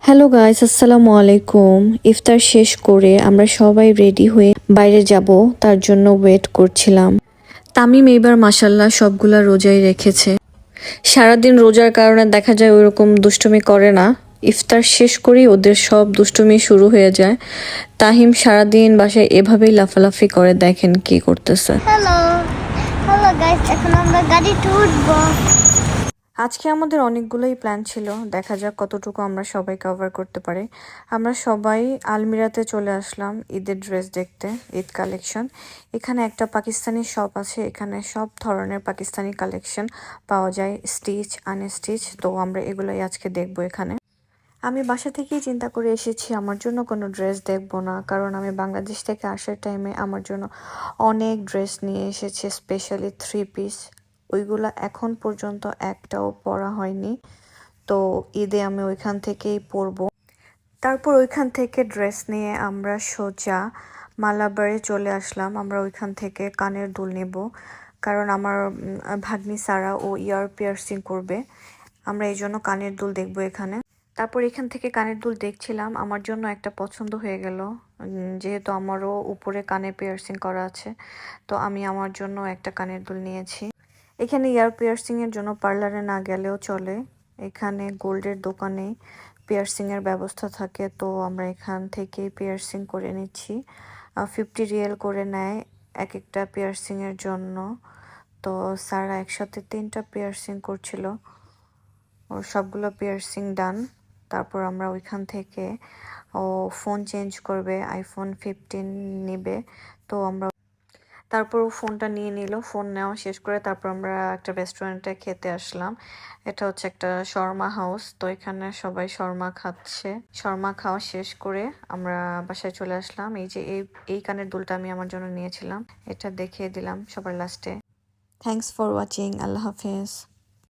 Hello guys, আসসালামু আলাইকুম। ইফতার শেষ করে আমরা সবাই রেডি হয়ে বাইরে যাব, তার জন্য ওয়েট করছিলাম। তামিম এইবার মাশাল্লাহ সবগুলা রোজাই রেখেছে। সারাদিন রোজার কারণে দেখা যায় ওইরকম দুষ্টুমি করে না। ইফতার শেষ করেই ওদের সব দুষ্টুমি শুরু হয়ে যায়। তাহিম সারাদিন বাসায় এভাবেই লাফালাফি করে, দেখেন কি করতেছে। হ্যালো হ্যালো গাইস, এখন আমরা গাড়িতে উঠবো। আজকে আমাদের অনেকগুলোই প্ল্যান ছিল, দেখা যাক কতটুকু আমরা সবাই কভার করতে পারি। আমরা সবাই আলমিরাতে চলে আসলাম ঈদের ড্রেস দেখতে, ঈদ কালেকশন। এখানে একটা পাকিস্তানি শপ আছে, এখানে সব ধরনের পাকিস্তানি কালেকশন পাওয়া যায়, স্টিচ আনস্টিচ। তো আমরা এগুলোই আজকে দেখবো এখানে। আমি বাসা থেকেই চিন্তা করে এসেছি আমার জন্য কোনো ড্রেস দেখবো না, কারণ আমি বাংলাদেশ থেকে আসার টাইমে আমার জন্য অনেক ড্রেস নিয়ে এসেছে, স্পেশালি 3 পিস। ওইগুলা এখন পর্যন্ত একটাও পরা হয়নি। তো ঈদে আমি ওইখান থেকেই পরবো। তারপর ওইখান থেকে ড্রেস নিয়ে আমরা সোজা মালাবারে চলে আসলাম। আমরা ওইখান থেকে কানের দুল নেব, কারণ আমার ভাগ্নি সারা ও ইয়ার পিয়ার্সিং করবে। আমরা এই জন্য কানের দুল দেখবো এখানে। তারপর এখান থেকে কানের দুল দেখছিলাম, আমার জন্য একটা পছন্দ হয়ে গেল। যেহেতু আমারও উপরে কানে পিয়ার্সিং করা আছে, তো আমি আমার জন্য একটা কানের দুল নিয়েছি। এখানে ইয়ার পিয়ার্সিং এর জন্য পার্লারে না গেলেও চলে, এখানে গোল্ডের দোকানে পিয়ার্সিং এর ব্যবস্থা থাকে। তো আমরা এখান থেকে পিয়ার্সিং করে নিচ্ছি। 50 রিয়াল করে নেয় এক একটা পিয়ার্সিং এর জন্য। তো সারা একসাথে 3টা পিয়ার্সিং করছিল, ওর সবগুলো পিয়ার্সিং ডান। তারপর আমরা ওইখান থেকে ও ফোন চেঞ্জ করবে, আইফোন 15 নেবে। তো আমরা তারপর ও ফোনটা নিয়ে নিল। ফোন নেওয়া শেষ করে তারপর আমরা একটা রেস্টুরেন্টে খেতে আসলাম। এটা হচ্ছে একটা শর্মা হাউস। তো এখানে সবাই শর্মা খাচ্ছে। শর্মা খাওয়া শেষ করে আমরা বাসায় চলে আসলাম। এই যে এই কানের দুলটা আমি আমার জন্য নিয়েছিলাম, এটা দেখিয়ে দিলাম সবার লাস্টে। Thanks for watching. আল্লাহ হাফেজ।